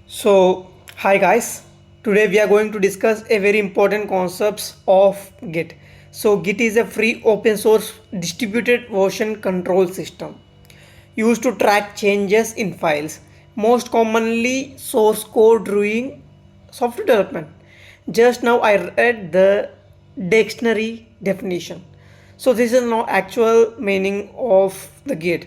So, hi guys. Today we are going to discuss a very important concepts of Git. So, Git is a free open source distributed version control system used to track changes in files, most commonly source code during software development. Just now I read the dictionary definition. So this is now actual meaning of the Git.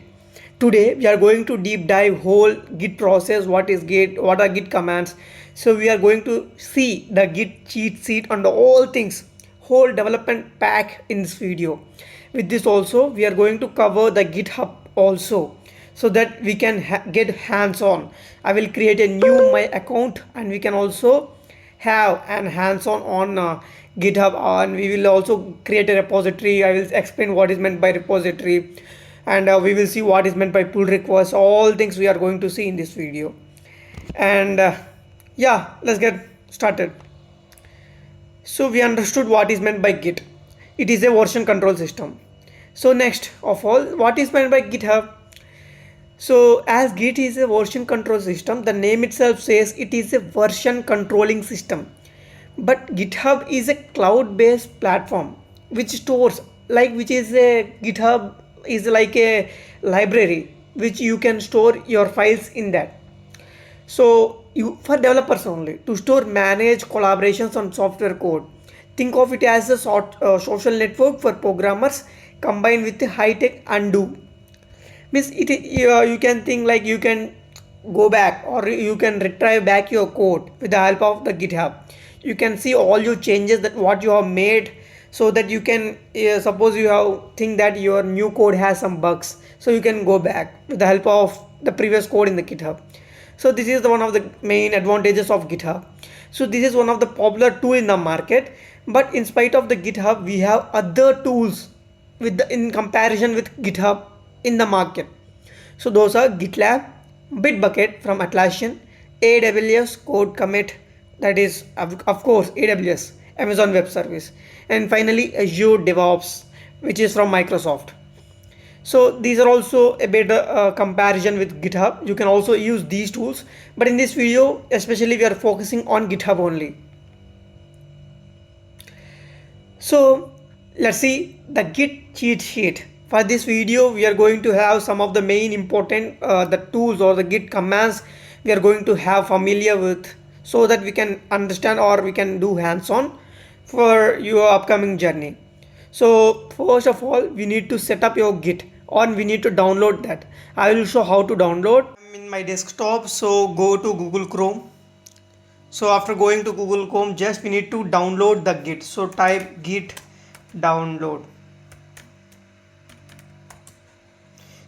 Today we are going to deep dive whole Git process, what is Git, what are Git commands. So we are going to see the Git cheat sheet and all things, whole development pack in this video. With this also we are going to cover the GitHub also, so that we can get hands on. I will create a new my account and we can also have an hands on GitHub, and we will also create a repository. I will explain what is meant by repository, and we will see what is meant by pull request. All things we are going to see in this video. And yeah, let's get started. So we understood what is meant by Git. It is a version control system. So next of all, what is meant by GitHub? So as Git is a version control system, the name itself says it is a version controlling system. But GitHub is a cloud-based platform which stores, which is a GitHub is like a library which you can store your files in that. So you, for developers only, to store, manage collaborations on software code. Think of it as a social network for programmers combined with high tech undo. Means it, you can think like you can go back or you can retrieve back your code with the help of the GitHub. You can see all your changes that what you have made, so that you can suppose you have think that your new code has some bugs, so you can go back with the help of the previous code in the GitHub. So this is one of the main advantages of GitHub. So this is one of the popular tool in the market, but in spite of the GitHub we have other tools with the in comparison with GitHub in the market. So those are GitLab, Bitbucket from Atlassian, AWS Code Commit, that is of course AWS, Amazon Web Service, and finally Azure DevOps, which is from Microsoft. So these are also a better comparison with GitHub. You can also use these tools, but in this video especially we are focusing on GitHub only. So let's see the Git cheat sheet. For this video we are going to have some of the main important the tools or the Git commands we are going to have familiar with, so that we can understand or we can do hands-on for your upcoming journey. So first of all, we need to set up your Git, or we need to download that. I will show how to download. I'm in my desktop, so go to Google Chrome. So after going to Google Chrome, just we need to download the Git. So type Git download.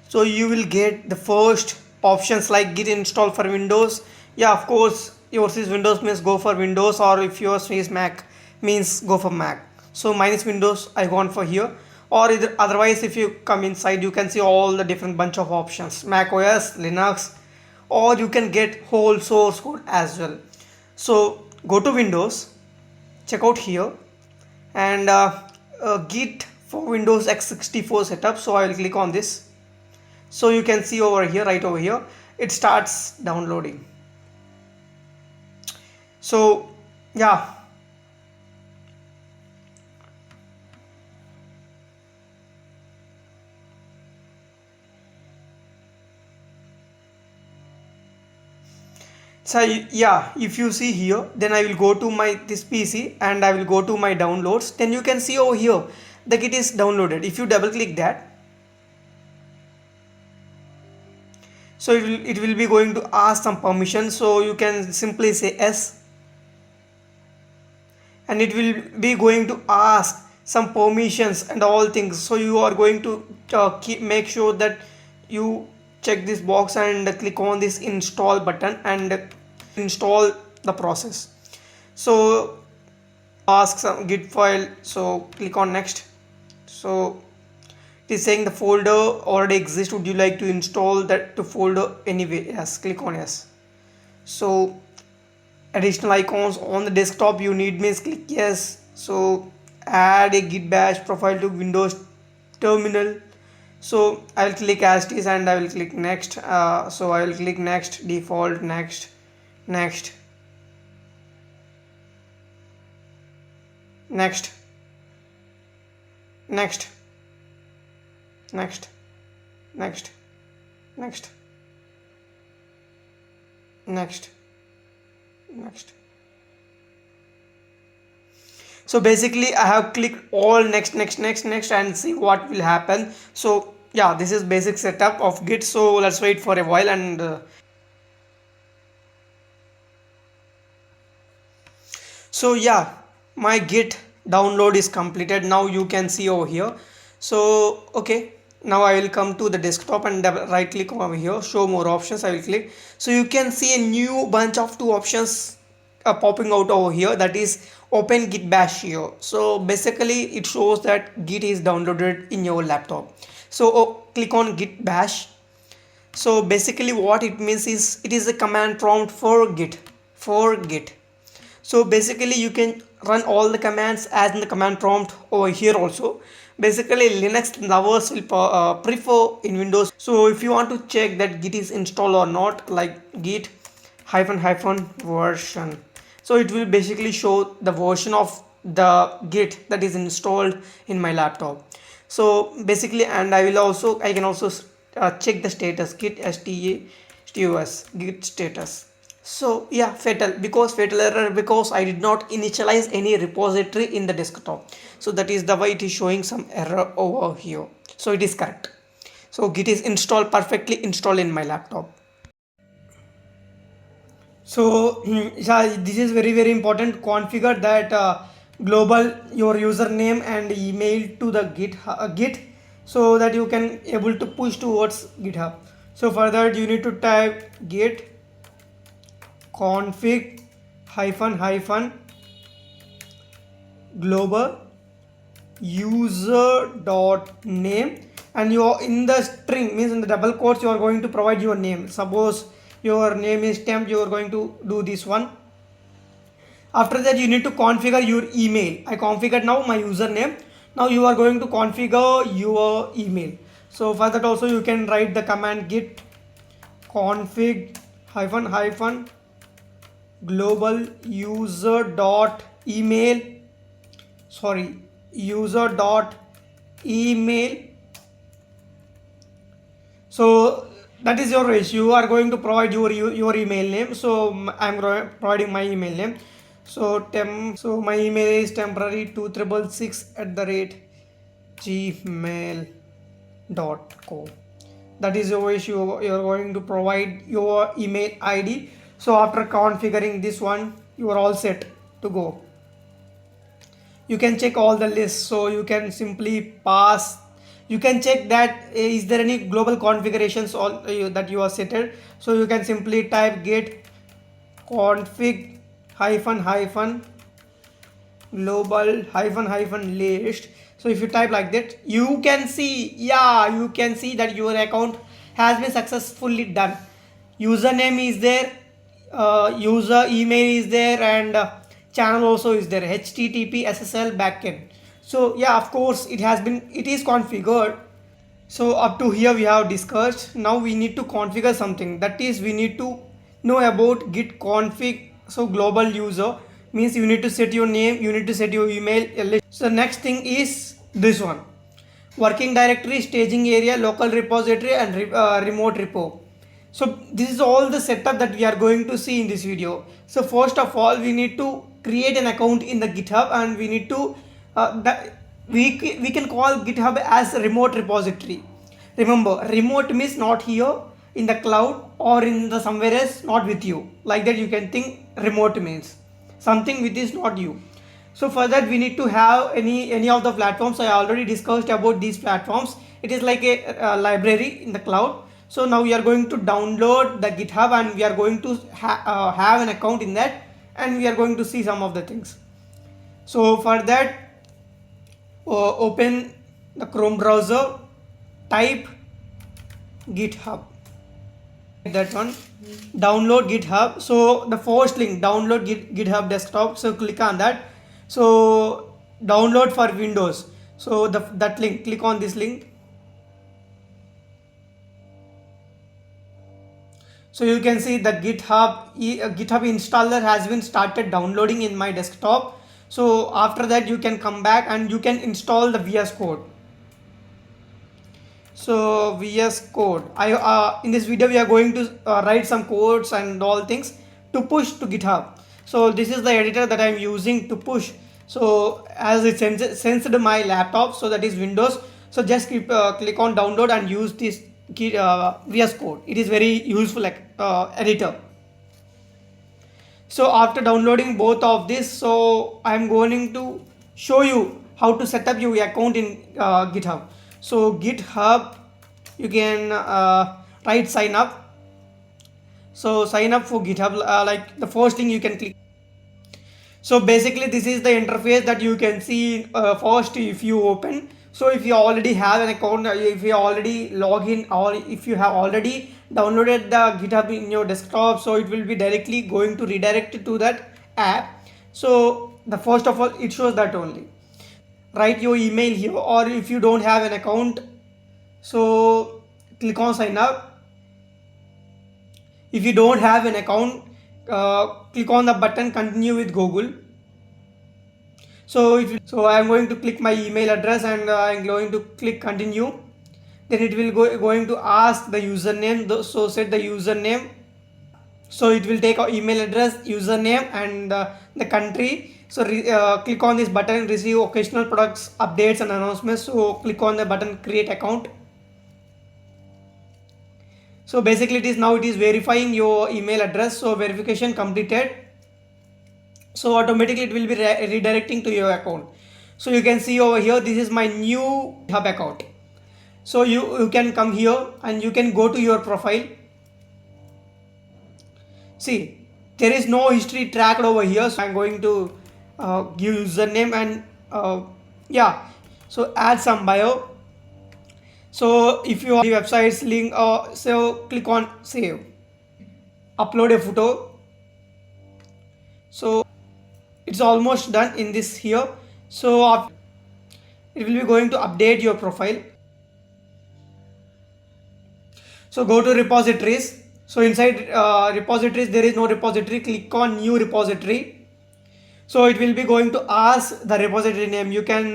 So you will get the first options like Git install for Windows. Yeah, of course yours is Windows, means go for Windows, or if yours is Mac means go for Mac. So mine is Windows, I gone for here. Or either, otherwise if you come inside you can see all the different bunch of options, Mac OS, Linux, or you can get whole source code as well. So go to Windows, check out here, and Git for Windows x64 setup. So I will click on this. So you can see over here, right over here, it starts downloading. So yeah, so yeah, if you see here, then I will go to my this PC and I will go to my downloads. Then you can see over here the Git is downloaded. If you double click that, so it will be going to ask some permission. So you can simply say yes, and it will be going to ask some permissions and all things. So you are going to make sure that you check this box and click on this install button and install the process. So ask some Git file, so click on next. So it is saying the folder already exists, would you like to install that to folder anyway? Yes, click on yes. So additional icons on the desktop you need, means click yes. So add a Git bash profile to Windows terminal. So I will click as it is and I will click next. So I will click next, default, next, next, next, next, next, next, next, next, next. So basically I have clicked all next, next, next, next, and see what will happen. So yeah, this is basic setup of Git. So let's wait for a while. And so yeah, my Git download is completed. Now you can see over here. So okay, now I will come to the desktop and right click over here, show more options. I will click. So you can see a new bunch of two options popping out over here, that is open Git bash here. So basically it shows that Git is downloaded in your laptop. So click on Git bash. So basically what it means is it is a command prompt for Git. So basically you can run all the commands as in the command prompt over here also. Basically Linux lovers will prefer in Windows. So if you want to check that Git is installed or not, like Git hyphen version, so it will basically show the version of the Git that is installed in my laptop. So basically, and I can also check the status, Git status, Git status. So yeah, fatal error because I did not initialize any repository in the desktop. So that is the way it is showing some error over here. So it is correct. So Git is perfectly installed in my laptop. So yeah, this is very important. Configure that global your username and email to the Git, so that you can able to push towards GitHub. So for that you need to type git config hyphen global user dot name, and you are in the string, means in the double quotes you are going to provide your name. Suppose your name is temp, you are going to do this one. After that you need to configure your email. I configured now my username. Now you are going to configure your email. So for that also you can write the command git config hyphen global user dot email So that is your wish. You are going to provide your email name. So I'm providing my email name. So my email is temporary266@gmail.com. That is your wish. You are going to provide your email ID. So after configuring this one, you are all set to go. You can check all the lists. So you can simply pass. You can check that is there any global configurations that you are setted. So you can simply type git config hyphen global hyphen list. So if you type like that, you can see that your account has been successfully done. Username is there, user email is there, and channel also is there, http ssl backend. So yeah, of course it is configured. So up to here we have discussed. Now we need to configure something, that is we need to know about git config. So global user means you need to set your name, you need to set your email. So next thing is this one: working directory, staging area, local repository, and remote repo. So this is all the setup that we are going to see in this video. So first of all, we need to create an account in the GitHub, and we need to we can call GitHub as a remote repository. Remember, remote means not here in the cloud or in the somewhere else, not with you. Like that you can think remote means something which is not you. So for that we need to have any of the platforms. I already discussed about these platforms. It is like a library in the cloud. So now we are going to download the GitHub, and we are going to have an account in that, and we are going to see some of the things. So for that, open the Chrome browser, type GitHub, that one, download GitHub. So the first link, download GitHub desktop, so click on that. So download for Windows, so that link, click on this link. So you can see the GitHub installer has been started downloading in my desktop. So after that you can come back and you can install the VS Code. So VS Code, in this video we are going to write some codes and all things to push to GitHub. So this is the editor that I am using to push. So as it sensed my laptop, so that is Windows. So just click on download and use this VS Code. It is very useful editor. So after downloading both of this, so I am going to show you how to set up your account in GitHub. So GitHub, you can write sign up. So sign up for GitHub, like the first link you can click. So basically this is the interface that you can see first if you open. So if you already have an account, if you already log in, or if you have already downloaded the GitHub in your desktop, so it will be directly going to redirect to that app. So the first of all, it shows that only. Write your email here, or if you don't have an account, so click on sign up. If you don't have an account, click on the button continue with Google. So I am going to click my email address and I am going to click continue. Then it will going to ask the username. So set the username. So it will take our email address, username, and the country. So click on this button, receive occasional products, updates and announcements. So click on the button create account. So basically it is verifying your email address. So verification completed. So automatically it will be redirecting to your account. So you can see over here, this is my new GitHub account. So you can come here and you can go to your profile. See, there is no history tracked over here. So I'm going to give username and yeah, so add some bio. So if you have the website's link, so click on save, upload a photo. So it's almost done in this here. So it will be going to update your profile. So go to repositories. So inside repositories, there is no repository. Click on new repository. So it will be going to ask the repository name. You can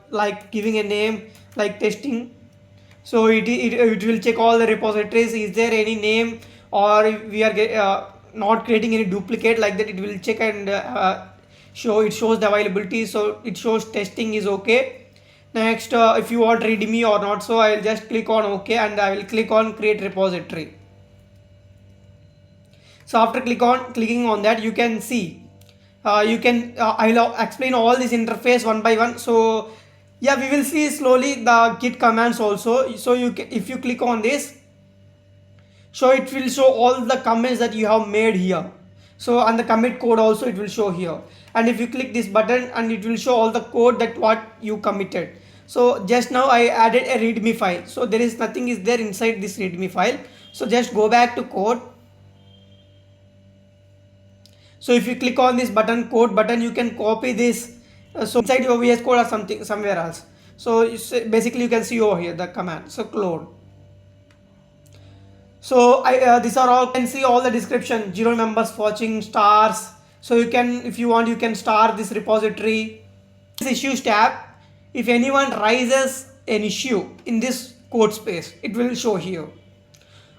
like giving a name like testing. So it will check all the repositories. Is there any name, or if we are not creating any duplicate like that, it will check and shows the availability. So it shows testing is okay. Next, if you want readme or not, so I will just click on OK and I will click on create repository. So after clicking on that, you can see I will explain all this interface one by one. So yeah, we will see slowly the Git commands also. So if you click on this, so it will show all the comments that you have made here. So and the commit code also it will show here. And if you click this button, and it will show all the code that what you committed. So just now I added a readme file. So there is nothing is there inside this readme file. So just go back to code. So if you click on this button, code button, you can copy this. So inside your VS Code or something somewhere else. So basically you can see over here the command. So clone. So these are all, you can see all the description, 0 members watching, stars. So you can, if you want, you can star this repository. This issues tab, if anyone raises an issue in this code space, it will show here.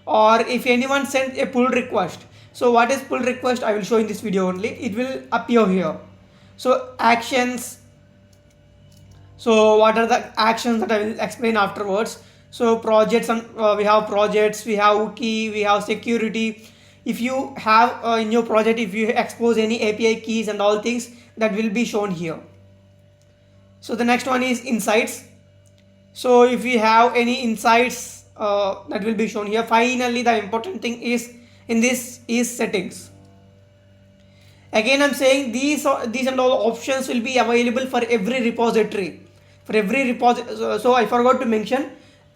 Or if anyone sent a pull request. So what is pull request? I will show in this video only. It will appear here. So actions. So what are the actions that I will explain afterwards. So projects, we have projects, we have wiki, we have security. If you have in your project, if you expose any API keys and all things, that will be shown here. So the next one is insights. So if you have any insights, that will be shown here. Finally, the important thing is in this is settings. Again, I'm saying these and all options will be available for every repository. For every repository. So I forgot to mention,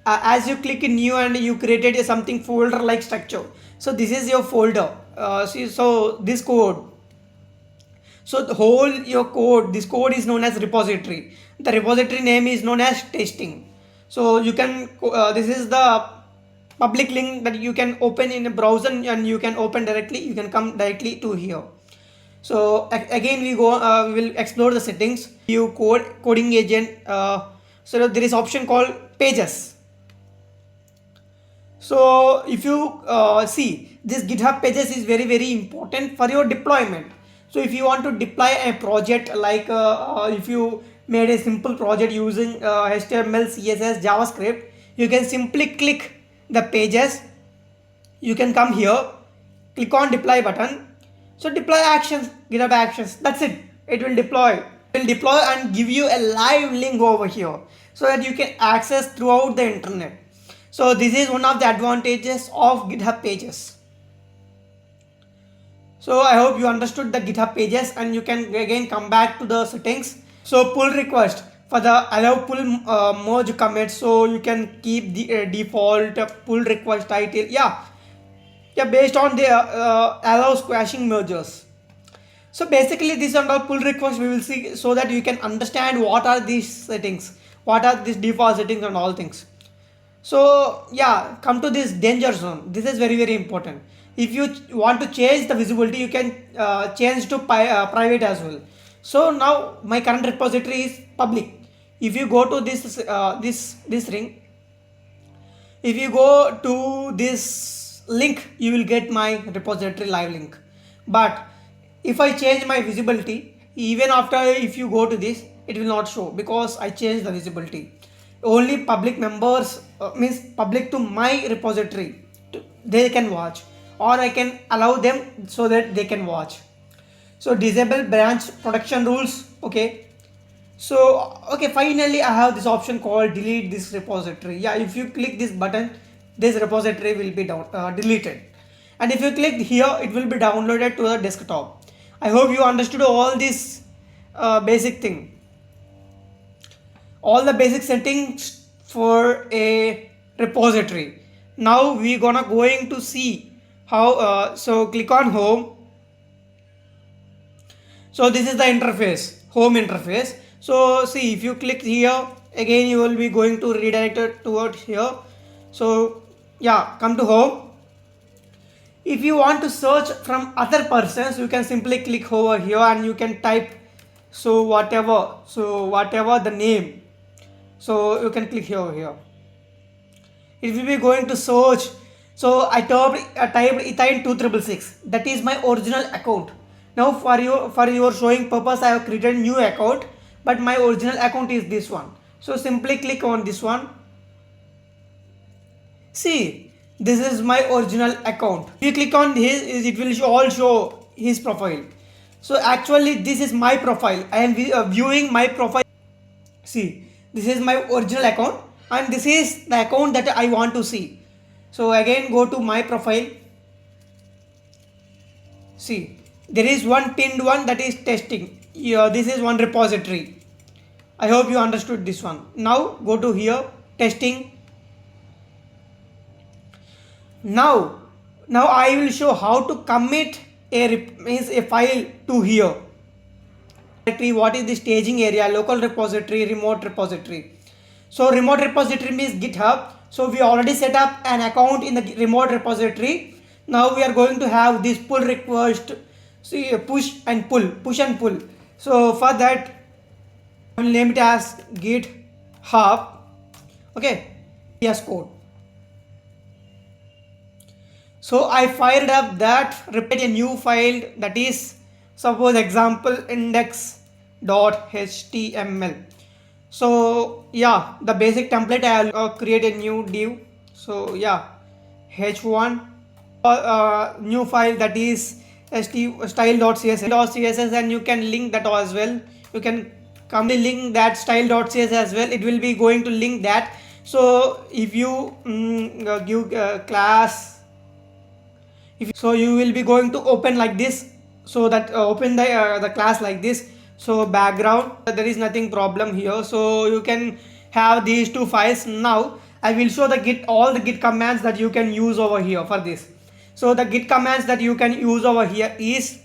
as you click in new and you created a something folder like structure. So this is your folder. So this code. So the whole your code, this code is known as repository. The repository name is known as testing. So you can, this is the public link that you can open in a browser and you can open directly. You can come directly to here. So again we will explore the settings. You coding agent. So there is option called pages. So if you see, this GitHub pages is very important for your deployment. So if you want to deploy a project, like if you made a simple project using HTML, CSS, JavaScript, you can simply click the pages. You can come here, click on deploy button. So deploy actions, GitHub actions, that's it. It will deploy. It will deploy and give you a live link over here so that you can access throughout the internet. So this is one of the advantages of GitHub pages. So I hope you understood the GitHub pages, and you can again come back to the settings. So pull request for the allow pull merge commit. So you can keep the default pull request title. Yeah, based on the allow squashing mergers. So basically this and all pull request we will see, so that you can understand what are these settings, what are these default settings and all things. So yeah, come to this danger zone. This is very important. If you want to change the visibility, you can change to private as well. So now my current repository is public. If you go to this this ring, if you go to this link, you will get my repository live link. But if I change my visibility, even after if you go to this, it will not show because I changed the visibility. Only public members, means public to my repository, they can watch, or I can allow them so that they can watch. So disable branch protection rules. Okay, so okay, finally I have this option called delete this repository. Yeah, if you click this button, this repository will be deleted, and if you click here, it will be downloaded to the desktop. I hope you understood all this basic thing, all the basic settings for a repository. Now we going to see how. So click on home. So this is the interface, home interface. So see, if you click here, again you will be going to redirect it towards here. So yeah, come to home. If you want to search from other persons, you can simply click over here and you can type whatever the name. So you can click here. It will be going to search. So I typed Ethine 2666. That is my original account. Now for your showing purpose, I have created a new account, but my original account is this one. So simply click on this one. See, this is my original account. If you click on his, it will all show his profile. So actually this is my profile. I am viewing my profile. See, this is my original account, and this is the account that I want to see. So again go to my profile. See, there is one pinned one, that is testing. This is one repository. I hope you understood this one. Now go to here, testing. Now I will show how to commit a file to here. What is the staging area, local repository, remote repository. So remote repository means GitHub. So we already set up an account in the remote repository. Now we are going to have this pull request. See, push and pull. So for that, I will name it as Git Hub. Okay, yes code. So I fired up that, repeat a new file, that is suppose example index.html. So yeah, the basic template I will create a new div. So yeah, h1 new file, that is style.css, and you can link that as well. You can come to link that style.css as well. It will be going to link that. So if you give class, so you will be going to open like this. So that open the class like this. So background, there is nothing problem here. So you can have these two files. Now I will show all the Git commands that you can use over here for this. So the Git commands that you can use over here is,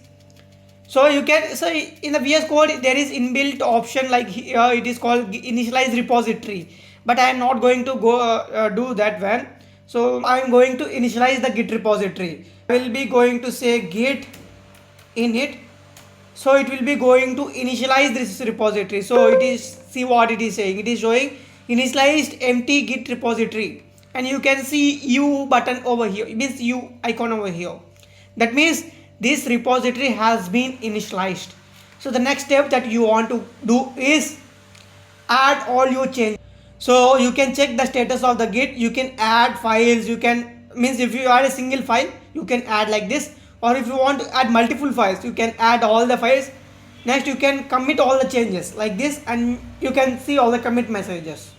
so in the VS Code there is inbuilt option, like here it is called initialize repository, but I am not going to go do that one. So I'm going to initialize the Git repository. I will be going to say git init. So it will be going to initialize this repository. So it is, see what it is saying. It is showing initialized empty Git repository, and you can see U button over here. It means U icon over here. That means this repository has been initialized. So the next step that you want to do is add all your changes. So you can check the status of the Git. You can add files. You can, means if you add a single file, you can add like this, or if you want to add multiple files, you can add all the files. Next you can commit all the changes like this, and you can see all the commit messages.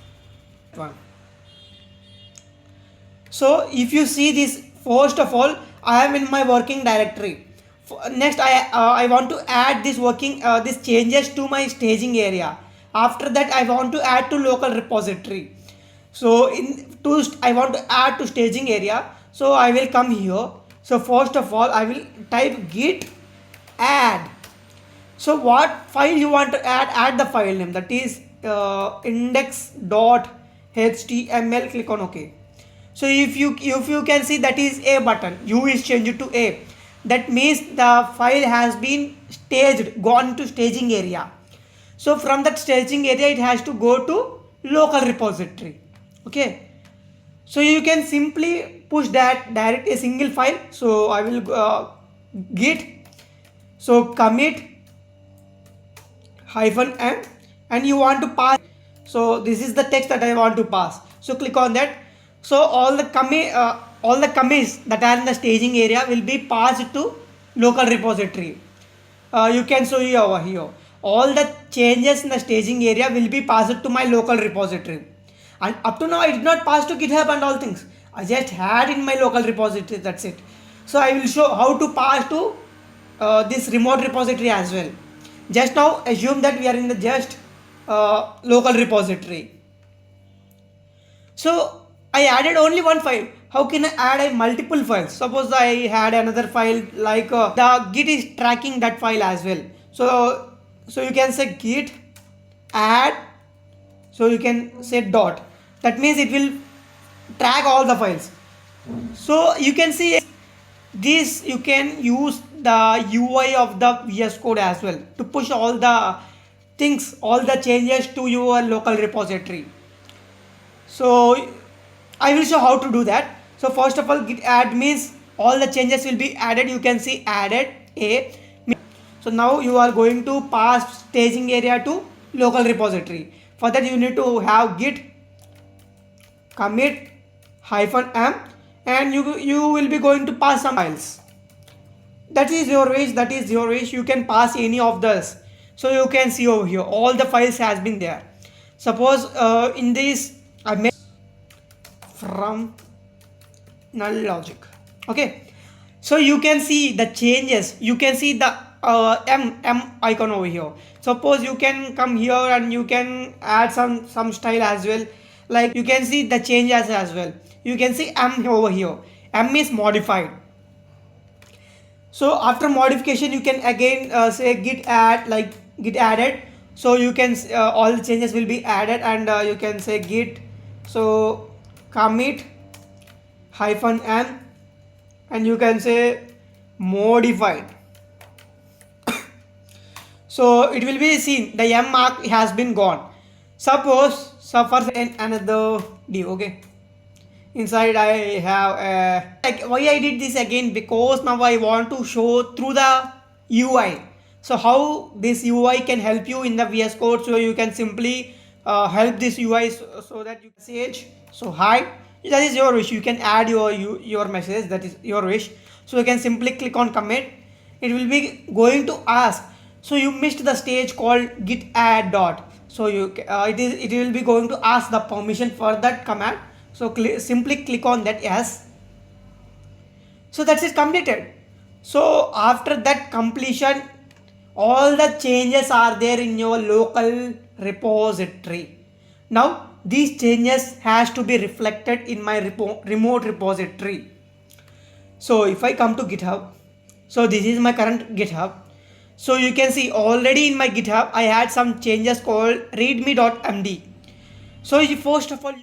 So if you see this, first of all, I am in my working directory. Next I want to add this this changes to my staging area. After that I want to add to local repository. So I want to add to staging area. So I will come here. So first of all I will type git add. So what file you want to add the file name, that is index.html. click on OK. So if you can see, that is A button, U is changed to A. That means the file has been staged, gone to staging area. So from that staging area it has to go to local repository. Okay, so you can simply push that direct a single file. So I will git, so commit -m, and you want to pass. So this is the text that I want to pass. So click on that. So all the commits that are in the staging area will be passed to local repository. You can see over here, all the changes in the staging area will be passed to my local repository. And up to now I did not pass to GitHub and all things. I just had in my local repository, that's it. So I will show how to pass to this remote repository as well. Just now assume that we are in the just local repository. So I added only one file. How can I add multiple files? Suppose I had another file, like the Git is tracking that file as well. So you can say git add. So you can say dot. That means it will track all the files. So you can see this. You can use the UI of the VS Code as well to push all the things, all the changes to your local repository. So I will show how to do that. So first of all, git add means all the changes will be added. You can see added A. So now you are going to pass staging area to local repository. For that you need to have git commit -m, and you will be going to pass some files. That is your wish. That is your wish. You can pass any of those. So you can see over here all the files has been there. Suppose in this I made from NullLogic. Okay, so you can see the changes. You can see the M icon over here. Suppose you can come here and you can add some style as well. Like you can see the changes as well. You can see M over here. M is modified. So after modification you can again say git add, like git added. So you can all the changes will be added, and you can say git so commit -m, and you can say modified. So it will be seen the M mark has been gone. Suppose suffers another div. Okay, inside I have like why I did this again, because now I want to show through the UI. So how this UI can help you in the VS Code. So you can simply help this UI so that you can say so hi. That is your wish. You can add your message. That is your wish. So you can simply click on commit. It will be going to ask. So you missed the stage called git add dot. So it will be going to ask the permission for that command. So simply click on that yes. So that is completed. So after that completion, all the changes are there in your local repository. Now these changes has to be reflected in my remote repository. So if I come to GitHub, so this is my current GitHub. So you can see already in my GitHub I had some changes called readme.md. So first of all,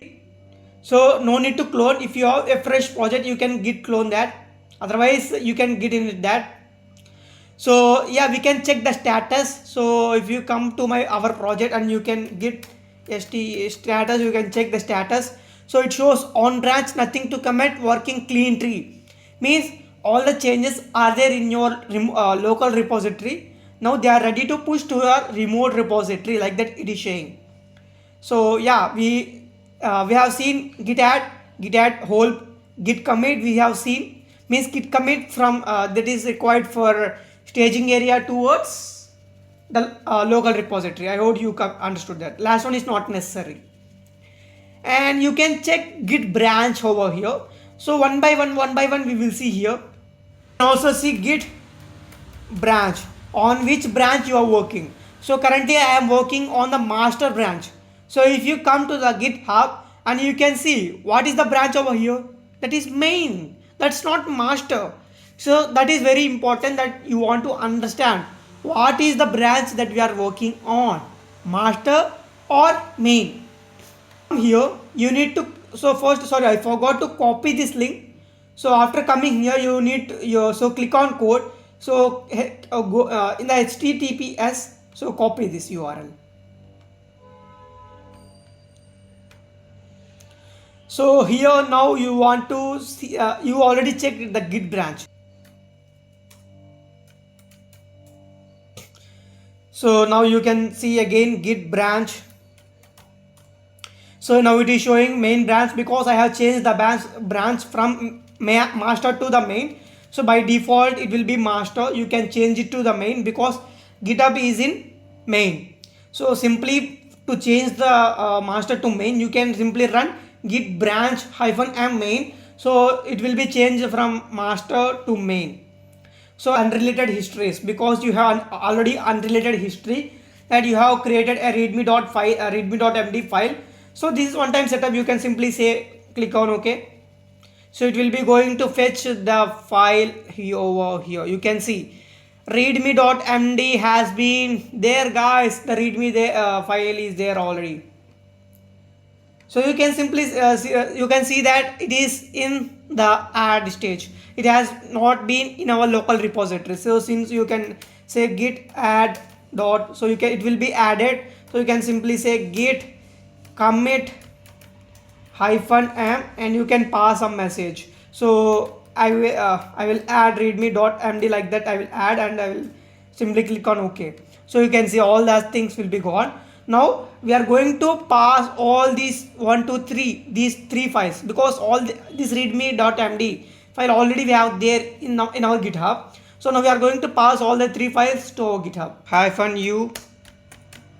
So no need to clone. If you have a fresh project, you can git clone that, otherwise you can git init that. So yeah, we can check the status. So if you come to our project and you can git st status, you can check the status. So it shows on branch, nothing to commit, working clean tree, means all the changes are there in your local repository. Now they are ready to push to your remote repository, like that it is showing. So yeah, we have seen git add whole git commit. We have seen, means git commit from that is required for staging area towards the local repository. I hope you understood that. Last one is not necessary. And you can check git branch over here. So one by one we will see here. Also see git branch, on which branch you are working. So currently I am working on the master branch. So if you come to the Git Hub and you can see what is the branch over here, that is main, that's not master. So that is very important that you want to understand what is the branch that we are working on, master or main. Here you need to, so first, sorry, I forgot to copy this link. So after coming here, you need to, so click on code. So go in the HTTPS, so copy this URL. So here now you want to see, you already checked the git branch. So now you can see again git branch. So now it is showing main branch because I have changed the branch from master to the main. So by default it will be master. You can change it to the main because GitHub is in main. So simply to change the master to main, you can simply run git branch -m main. So it will be changed from master to main. So unrelated histories, because you have already unrelated history that you have created a readme.md file. So this is one time setup. You can simply say click on OK. So it will be going to fetch the file here over here. You can see readme.md has been there, guys. The readme file is there already. So you can simply you can see that it is in the add stage. It has not been in our local repository. So since you can say git add dot, so you can, it will be added. So you can simply say git commit -m and you can pass a message. So I will add readme.md, like that I will add, and I will simply click on OK. So you can see all that things will be gone. Now we are going to pass all these 1 2 3 these three files, because all this readme.md file already we have there in our GitHub. So now we are going to pass all the three files to our GitHub -u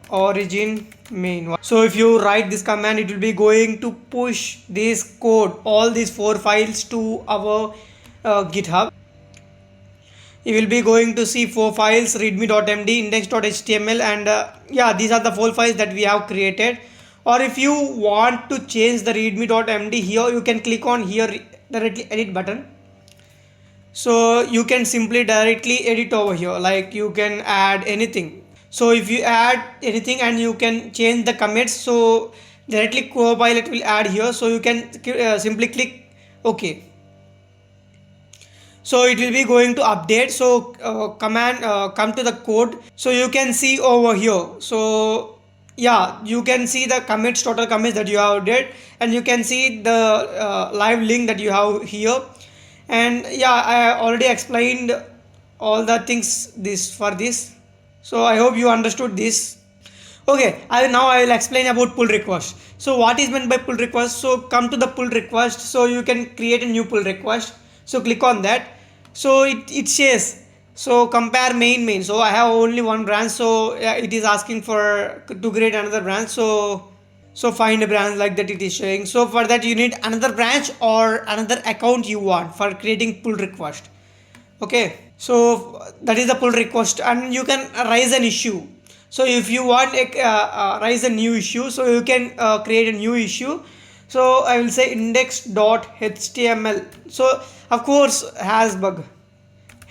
origin main. So if you write this command, it will be going to push this code, all these 4 files to our GitHub. You will be going to see 4 files: readme.md, index.html, and yeah, these are the 4 files that we have created. Or if you want to change the readme.md, here you can click on here directly edit button. So you can simply directly edit over here, like you can add anything. So if you add anything and you can change the commits, so directly Copilot will add here. So you can simply click OK. So it will be going to update. So come to the code. So you can see over here. So yeah, you can see the commits, total commits that you have did, and you can see the live link that you have here. And yeah, I already explained all the things for this. So I hope you understood this. Okay, now I will explain about pull request. So what is meant by pull request? So come to the pull request. So you can create a new pull request. So click on that. So it says, so compare main. So I have only one branch. So it is asking to create another branch. So find a branch, like that it is showing. So for that you need another branch or another account you want for creating pull request. Okay, so that is the pull request, and you can raise an issue. So if you want raise a new issue, so you can create a new issue. So I will say index.html. So of course has bug.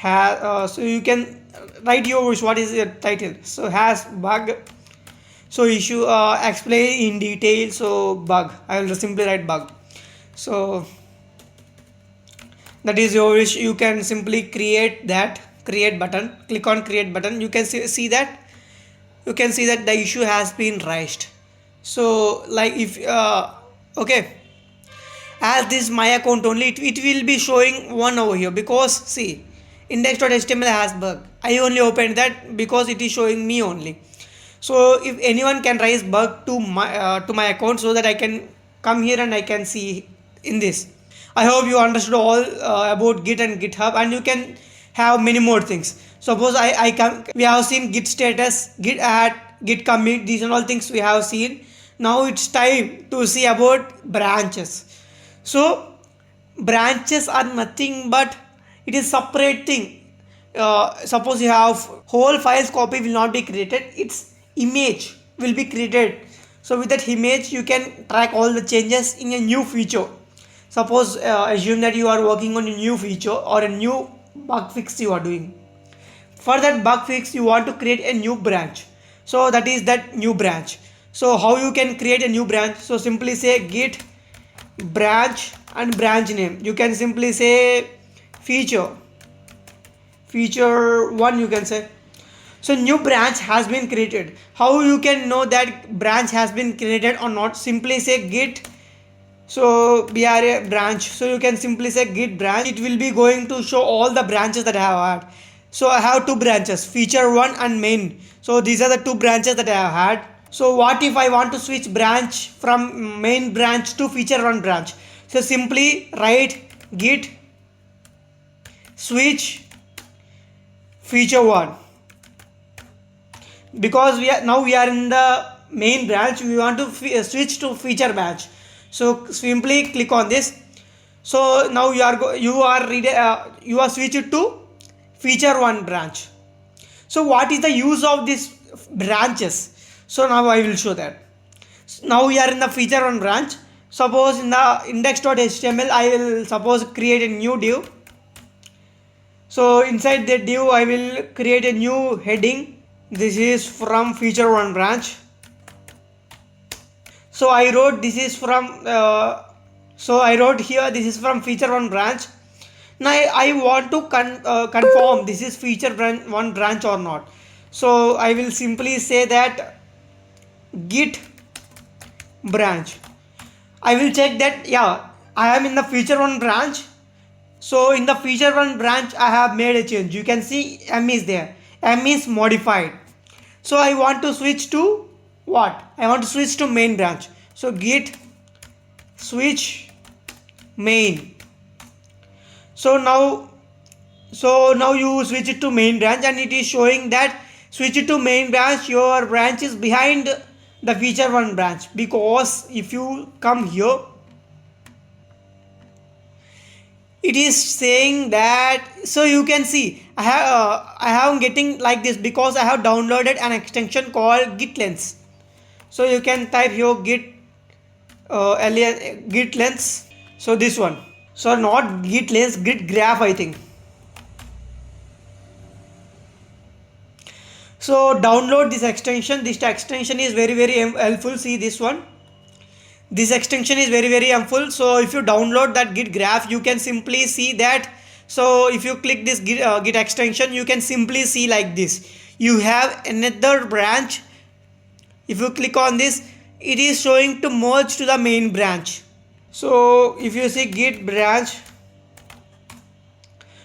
So you can write your wish, what is your title. So has bug. So issue explain in detail. So bug, I will simply write bug. So that is your wish. You can simply create button, click on create button. You can see that the issue has been raised. So like if okay, as this is my account only, it will be showing one over here, because see, index.html has bug. I only opened that because it is showing me only. So if anyone can raise bug to my account, so that I can come here and I can see in this. I hope you understood all about Git and GitHub, and you can have many more things. Suppose we have seen Git status, Git add, Git commit, these and all things we have seen. Now it's time to see about branches. So branches are nothing but it is separate thing. Suppose you have whole files copy will not be created, its image will be created. So with that image you can track all the changes in a new feature. Suppose assume that you are working on a new feature or a new bug fix you are doing. For that bug fix you want to create a new branch. So that is that new branch. So how you can create a new branch? So simply say git branch and branch name. You can simply say feature 1 you can say. So new branch has been created. How you can know that branch has been created or not? Simply say git, so we are a branch, so you can simply say git branch. It will be going to show all the branches that I have had. So I have two branches, feature 1 and main. So these are the two branches that I have had. So what if I want to switch branch from main branch to feature 1 branch? So simply write git switch feature 1, because we are in the main branch, we want to switch to feature branch. So simply click on this. So now you are switched to feature 1 branch. So what is the use of these branches? So now I will show that. Now we are in the feature 1 branch. Suppose in the index.html I will suppose create a new div. So inside the div I will create a new heading. This is from feature 1 branch. So I wrote this is from here this is from feature 1 branch. Now I want to confirm this is feature 1 branch or not. So I will simply say that git branch. I will check that I am in the feature 1 branch. So in the feature 1 branch I have made a change. You can see m is there. M is modified. So I want to switch to what? I want to switch to main branch. So git switch main. So now you switch it to main branch, and it is showing that switch it to main branch, your branch is behind the feature 1 branch. Because if you come here, it is saying that, so you can see I have getting like this because I have downloaded an extension called Git Lens. So you can type here git lens. So this one. So not Git Lens, Git Graph I think. So download this extension. This extension is very helpful. See this one. This extension is very helpful. So if you download that Git Graph, you can simply see that. So if you click this Git extension, you can simply see like this. You have another branch. If you click on this, it is showing to merge to the main branch. So if you see git branch,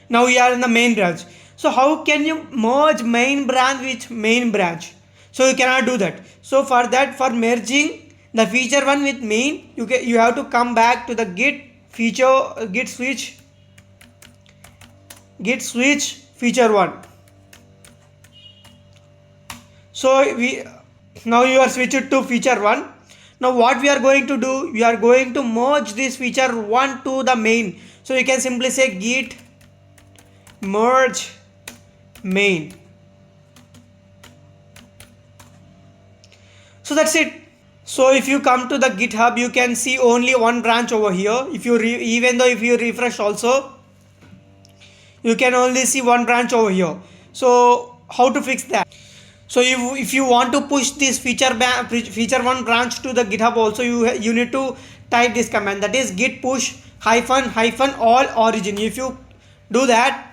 now we are in the main branch. So how can you merge main branch with main branch? So you cannot do that. So for that, for merging the feature 1 with main, you have to come back to the git switch feature 1. So now you are switched to feature 1. Now what we are going to do, we are going to merge this feature 1 to the main. So you can simply say git merge main. So that's it. So if you come to the GitHub, you can see only one branch over here. If you even though if you refresh also, you can only see one branch over here. So how to fix that? So if you want to push this feature 1 branch to the GitHub also, you need to type this command, that is git push hyphen all origin. If you do that,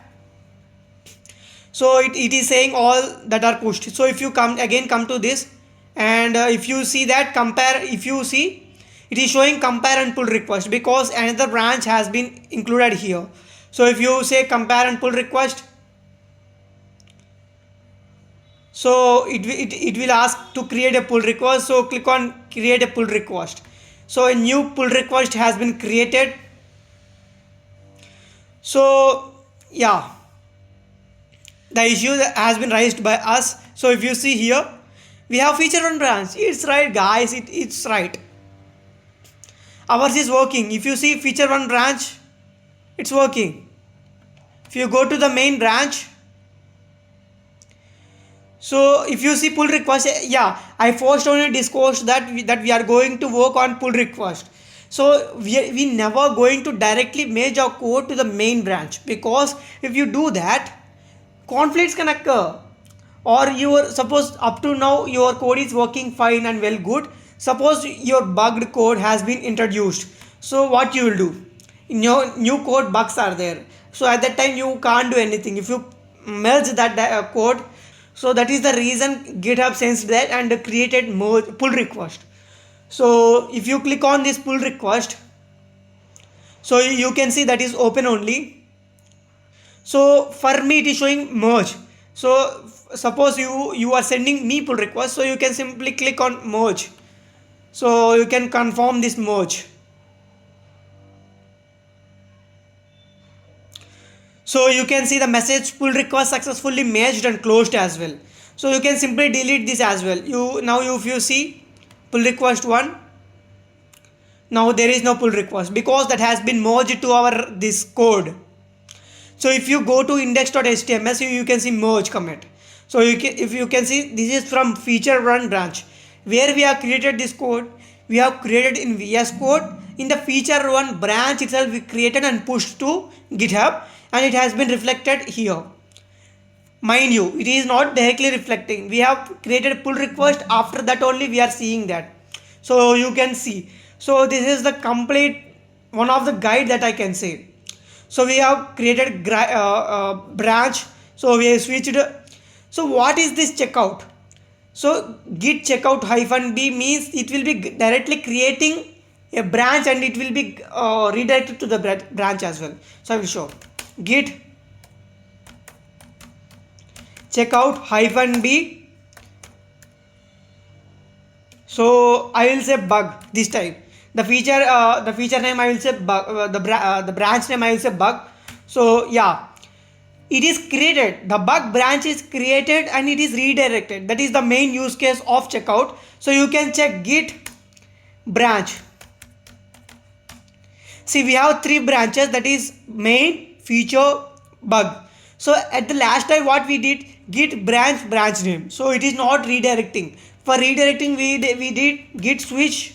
so it is saying all that are pushed. So if you come to this, and if you see that compare, if you see, it is showing compare and pull request because another branch has been included here. So if you say compare and pull request, so it will ask to create a pull request. So click on create a pull request. So a new pull request has been created. So yeah, the issue that has been raised by us. So if you see here, we have feature one branch. It's right, guys, it's right. Ours is working. If you see feature one branch, it's working. If you go to the main branch, so if you see pull request, yeah, I forced on a Discord that we are going to work on pull request. So we never going to directly merge our code to the main branch, because if you do that, conflicts can occur. Or your suppose up to now your code is working fine and well good. Suppose your bugged code has been introduced. So what you will do? In your new code, bugs are there. So at that time you can't do anything. If you merge that code, so that is the reason GitHub sensed that and created pull request. So if you click on this pull request, so you can see that is open only. So for me it is showing merge. So suppose you are sending me pull request, so you can simply click on merge. So you can confirm this merge. So you can see the message pull request successfully merged and closed as well. So you can simply delete this as well. If you see pull request 1, now there is no pull request because that has been merged to our this code. So if you go to index.html, so you can see merge commit. So if you can see, this is from feature one branch where we have created this code. We have created in VS Code. In the feature one branch itself, we created and pushed to GitHub, and it has been reflected here. Mind you, it is not directly reflecting. We have created a pull request. After that only we are seeing that. So you can see. So this is the complete one of the guide that I can say. So we have created branch. So we have switched. So what is this checkout? So git checkout -b means it will be directly creating a branch and it will be redirected to the branch as well. So I will show git checkout -b. So I will say bug this time. The feature name I will say bug. The branch name I will say bug. So yeah, it is created. The bug branch is created and it is redirected. That is the main use case of checkout. So you can check git branch. See, we have 3 branches, that is main, feature, bug. So at the last time what we did, git branch name. So it is not redirecting. For redirecting we did git switch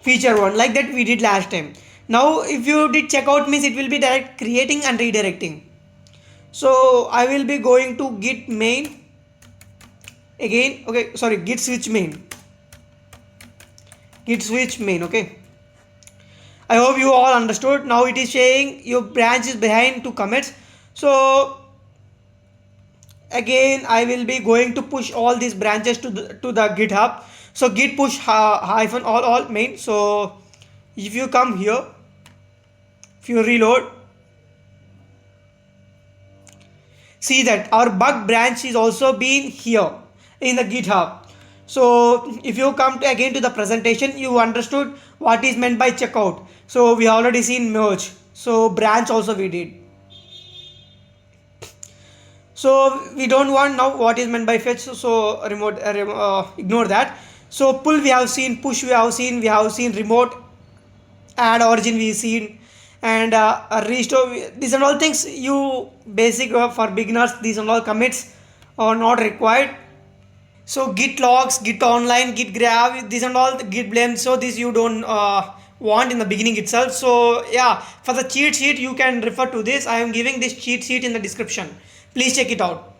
feature one, like that we did last time. Now if you did checkout means it will be direct creating and redirecting. So I will be going to git main again. Okay, sorry, git switch main. Okay, I hope you all understood. Now it is saying your branch is behind 2 commits. So again I will be going to push all these branches to the GitHub. So git push -all main. So if you come here, if you reload, see that our bug branch is also being here in the GitHub. So if you come again to the presentation, you understood what is meant by checkout. So we already seen merge. So branch also we did. So we don't want now what is meant by fetch. So ignore that. So pull we have seen, push we have seen remote, add origin we seen, and restore. These are all things you basic for beginners. These are all commits are not required. So git logs, git online, git grab, these are all git blame. So this you don't want in the beginning itself. So yeah, for the cheat sheet you can refer to this. I am giving this cheat sheet in the description. Please check it out.